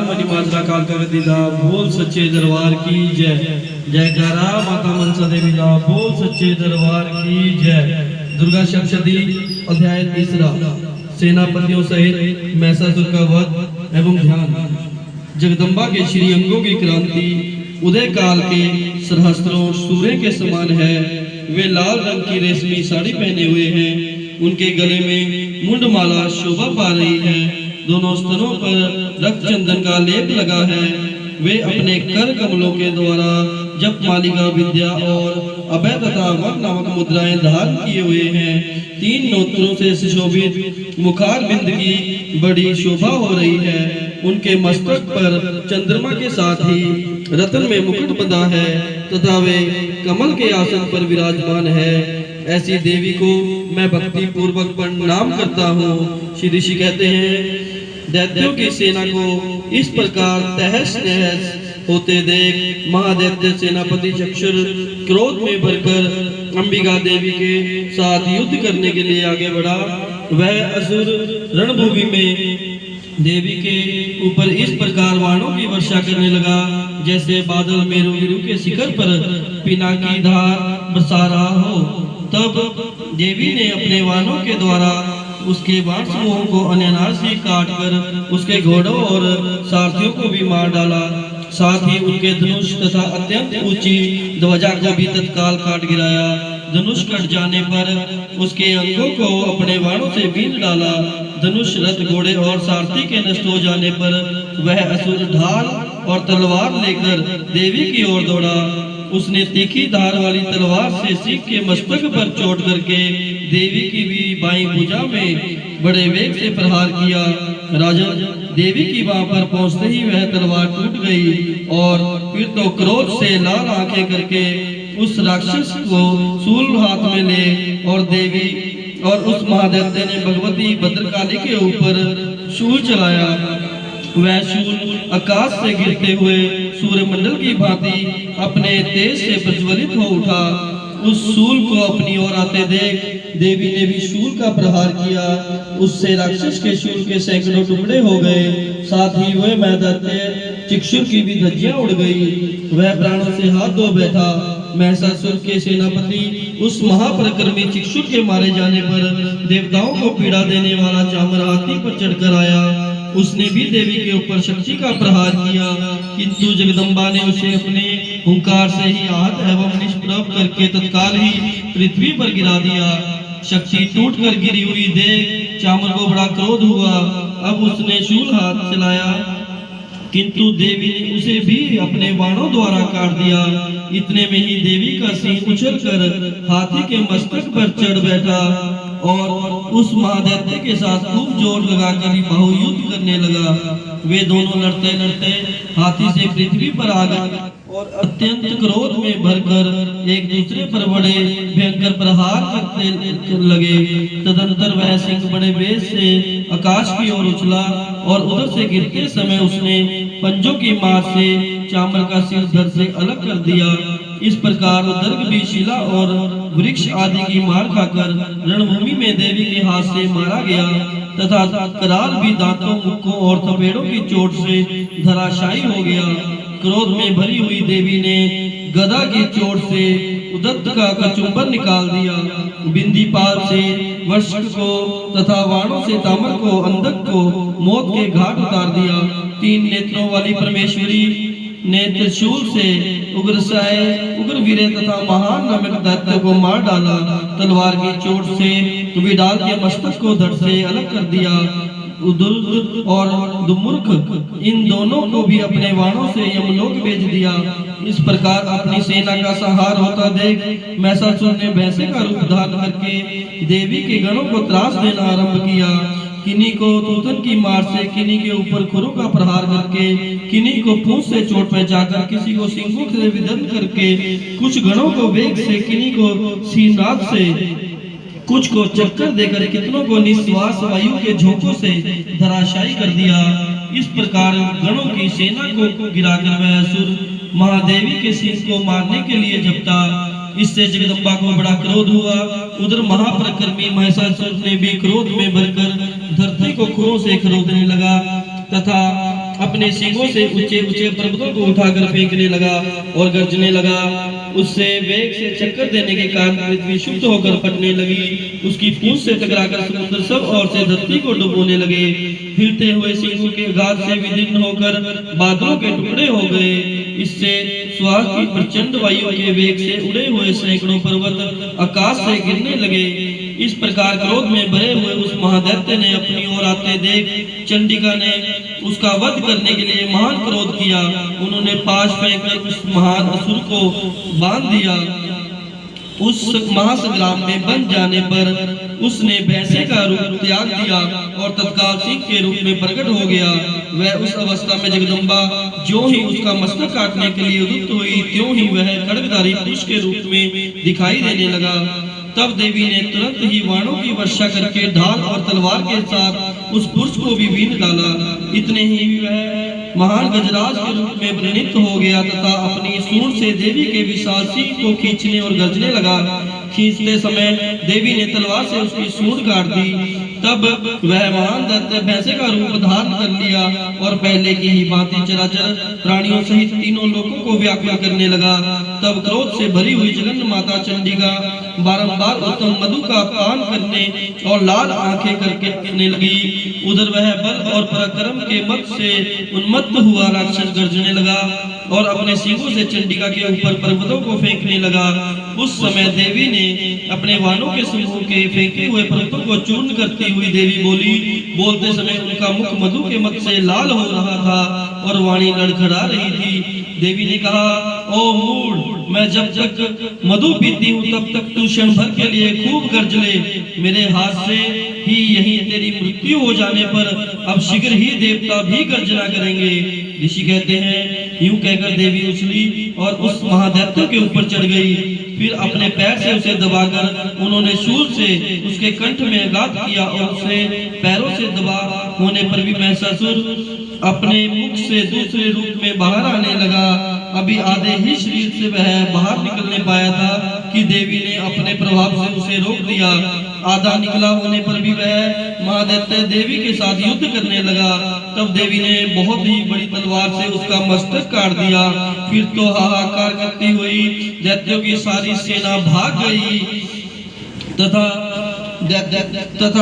मणिमाजरा कालका गदिदा बोल सच्चे दरबार की जय। जयकारा माता मनसा देवी दा बोल सच्चे दरबार की जय। दुर्गा सप्तशती अध्याय तीसरा, सेनापतियों सहित महिषासुर का वध एवं ध्यान। जगदम्बा के श्री अंगों की क्रांति उदय काल के सहस्त्रों सूर्य के समान है। वे लाल रंग की रेशमी साड़ी पहने हुए हैं। उनके गले में मुंडमाला शोभा पा रही है। दोनों स्तनों पर रक्त चंदन का लेप लगा है। वे अपने कर कमलों के द्वारा जप मालिका विद्या और अभय तथा वर नामक मुद्राएं धारण किए हुए हैं। 3 नोत्रों से सुशोभित मुखार बिंद की बड़ी शोभा हो रही है। उनके मस्तक पर चंद्रमा के साथ ही रत्न में मुकुट बंधा है तथा वे कमल के आसन पर विराजमान है। ऐसी देवी को मैं भक्ति पूर्वक प्रणाम करता हूँ। श्री ऋषि कहते हैं, दैत्यों की सेना को इस प्रकार तहस नहस होते देख महादैत्य सेनापति चक्षुर क्रोध में भरकर अंबिका देवी के साथ युद्ध करने के लिए आगे बढ़ा। वह असुर रणभूमि में देवी के ऊपर इस प्रकार बाणों की वर्षा करने लगा जैसे बादल मेरू गिरु के शिखर पर पिनाकी धार बरसा रहा हो। तब देवी ने अपने वाहनों के द्वारा उसके बाण समूहों को अनायास ही काट कर उसके घोड़ों और सारथियों को भी मार डाला। साथ ही उनके धनुष तथा अत्यंत ऊंची ध्वजा को भी तत्काल काट गिराया। धनुष कट जाने पर उसके अंगों को अपने बाणों से बीन डाला। धनुष रथ घोड़े और सारथी के नष्ट हो जाने पर वह असुर ढाल और तलवार लेकर देवी की ओर दौड़ा। उसने तीखी धार वाली तलवार से सिंह के मस्तक पर चोट करके देवी की भी बाईं भुजा में बड़े वेग से प्रहार किया। राजन, देवी की बाह पर पहुंचते ही वह तलवार टूट गई और फिर तो क्रोध से लाल आंखें करके उस राक्षस को शूल हाथ में ले और देवी और उस महादैत्य ने भगवती भद्रकाली के ऊपर शूल चलाया। वह शूल आकाश से गिरते हुए सूर्यमंडल की भांति अपने तेज से प्रज्वलित हो उठा। उस शूल को अपनी ओर आते देख देवी ने भी शूल का प्रहार किया। उससे राक्षस के शूल के सैकड़ों टुकड़े हो गए। साथ ही वह महदैत्य चिक्षुर की भी धज्जियां उड़ गई। वह प्राणों से हाथ धो बैठा। महिषासुर के सेनापति उस महापराक्रमी चिक्षुर के मारे जाने पर देवताओं को पीड़ा देने वाला चामर हाथी पर चढ़कर आया। उसने भी देवी के ऊपर शक्ति का प्रहार किया, किंतु जगदम्बा ने उसे अपने हुंकार से ही आहत एवं निष्प्रभ करके तत्काल ही पृथ्वी पर गिरा दिया। शक्ति टूट कर गिरी हुई देख चामर को बड़ा क्रोध हुआ। अब उसने शूल हाथ चलाया, किंतु देवी ने उसे भी अपने बाणों द्वारा काट दिया। इतने में ही देवी का सिंह उछलकर हाथी के मस्तक पर चढ़ बैठा और उस महादैत्य के साथ खूब जोर लगाकर बाहुयुद्ध करने लगा। वे दोनों लड़ते लड़ते हाथी से पृथ्वी पर आ गए और अत्यंत क्रोध में भरकर एक दूसरे पर बड़े भयंकर प्रहार करते लगे। तदंतर वह सिंह बड़े वेग से आकाश की ओर उछला और उधर से गिरते समय उसने पंजों की मार से चामर का सिर धड़ से अलग कर दिया। इस प्रकार दर्ग भी शिला और वृक्ष आदि की मार खाकर रणभूमि में देवी के हाथ से मारा गया तथा कराल भी दांतों, मुक्कों और थपेड़ों की चोट से धराशायी हो गया। क्रोध में भरी हुई देवी ने गदा की चोट से उदत्त का कचुंबर निकाल दिया। बिंदीपाल से वृषक को तथा वाणों से तामर को, अंधक को मौत के घाट उतार दिया। 3 नेत्रों वाली परमेश्वरी ने त्रिशूल से उग्रसाय, उग्रवीर तथा महान नामक दैत्य को मार डाला। तलवार की चोट से विडाल के मस्तक को धड़ से अलग कर दिया। दुर्ग और दुमुर्ख इन दोनों को भी अपने वाणों से यमलोक भेज दिया। इस प्रकार अपनी सेना का संहार होता देख महिषासुर ने भैंसे का रूप धारण करके देवी के गणों को त्रास देना आरंभ किया। किन्हीं को तूतन की मार से, किन्हीं के ऊपर खुरों का प्रहार करके, किन्हीं को पूंछ से चोट पहुंचाकर, किसी को सिंगों से विदर्भ करके, कुछ गणों को वेग से, किन्हीं को सीनाद से, कुछ को चक्कर देकर, कितनों को निश्वास वायु के झोंकों से धराशायी कर दिया। इस प्रकार गणों की सेना को गिराकर वह असुर महादेवी के सिंह को मारने के लिए झपटा। इससे जगदम्बा को बड़ा क्रोध हुआ। उधर महापराक्रमी महिषासुर ने भी क्रोध में भरकर धरती को खुरों से खरोदने लगा तथा अपने सींगों से ऊंचे ऊंचे पर्वतों को उठाकर फेंकने लगा और गरजने लगा। उससे वेग से चक्कर देने के कारण पृथ्वी शुद्ध होकर फटने लगी। उसकी पूंछ से टकराकर समुद्र सब ओर से धरती को डुबोने लगे। हिलते हुए सींगों के घात से विदीर्ण होकर बादलों के टुकड़े हो गए। इससे स्वाह की प्रचंड वायु के वेग से उड़े हुए सैकड़ों पर्वत आकाश से गिरने लगे। इस प्रकार क्रोध में भरे हुए उस महादैत्य ने अपनी ओर आते देख चंडिका ने उसका वध करने के लिए महान क्रोध किया। उन्होंने पाश फेंककर उस महान असुर को बांध दिया। उस महासंग्राम में बन जाने पर उसने भैंसे का रूप त्याग दिया और तत्काल सिंह के रूप में प्रकट हो गया। वह उस अवस्था में जगदम्बा जो ही उसका मस्तक काटने के लिए उद्युक्त हुई, त्यों ही वह खड्गधारी पुरुष के रूप में दिखाई देने लगा। तब देवी ने तुरंत ही बाणों की वर्षा करके ढाल और तलवार के साथ उस पुरुष को भी बीन डाला। इतने ही वह महान गजराज के रूप में परिणित हो गया तथा अपनी सूंड से देवी के विशाल सिंह को खींचने और गरजने लगा। खींचते समय देवी ने तलवार से उसकी सूंड काट दी। तब वह महान दैत्य भैंसे का रूप धारण कर लिया और पहले की ही भांति चराचर प्राणियों सहित तीनों लोगों को व्याकुल करने लगा। तब क्रोध से भरी हुई जगन माता चंडिका बारंबार उत्तम मधु का पान करने और लाल आंखें करके कहने लगी। उधर वह बल और पराक्रम के मत से उन्मत्त हुआ राक्षस गर्जने लगा और अपने सींगों से चंडिका के ऊपर पर्वतों को फेंकने लगा। उस समय देवी ने अपने वानों के समूह के फेंके हुए पर्वतों को चूर्ण करती हुई देवी बोली। बोलते समय उनका मुख मधु के मत से लाल हो रहा था और वाणी लड़खड़ा रही थी। देवी ने कहा, ओ मूढ़, मैं जब तक मधु पीती हूँ तब तक तू क्षण भर के लिए खूब गर्ज ले। मेरे हाथ से ही यही तेरी मृत्यु हो जाने पर अब शीघ्र ही देवता भी गर्जना करेंगे। ऋषि कहते हैं, यूं कहकर देवी उछली और उस महादैत्य के ऊपर चढ़ गई। फिर अपने पैर से उसे दबाकर उन्होंने शूल से उसके कंठ में आघात किया और उसे पैरों से दबा होने पर भी महिषासुर अपने मुख से दूसरे रूप में बाहर आने लगा। अभी आधे ही शरीर से वह बाहर निकलने पाया था कि देवी ने अपने प्रभाव से उसे रोक दिया। आधा निकला होने पर भी वह महादैत्य देवी के साथ युद्ध करने लगा। तब देवी ने बहुत ही बड़ी तलवार से उसका मस्तक काट दिया। फिर तो हाहाकार करती हुई दैत्यों की सारी सेना भाग गई तथा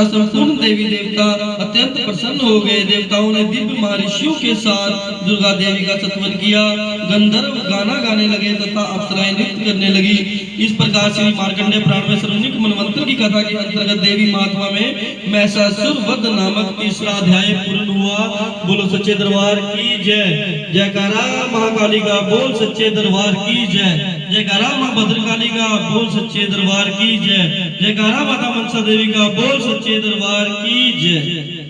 संपूर्ण देवी देवता अत्यंत प्रसन्न हो गए। देवताओं ने दिव्य महर्षियों के साथ दुर्गा देवी का सत्वन किया। गंधर्व गाना गाने लगे तथा अप्सराएं नृत्य करने लगी। इस प्रकार श्री मार्कंडेय पुराण में सर्वनिक मनवंतर की कथा के अंतर्गत देवी महात्मा में महिषासुर वध नामक तीसरा अध्याय पूर्ण हुआ। बोलो सच्चे दरबार की जय। जयकारा महाकाली का, बोल सच्चे दरबार की जय। जयकारा मां भद्रकाली का, बोल सच्चे दरबार की जय। जयकारा माता मनसा देवी का, बोल सच्चे दरबार की जय।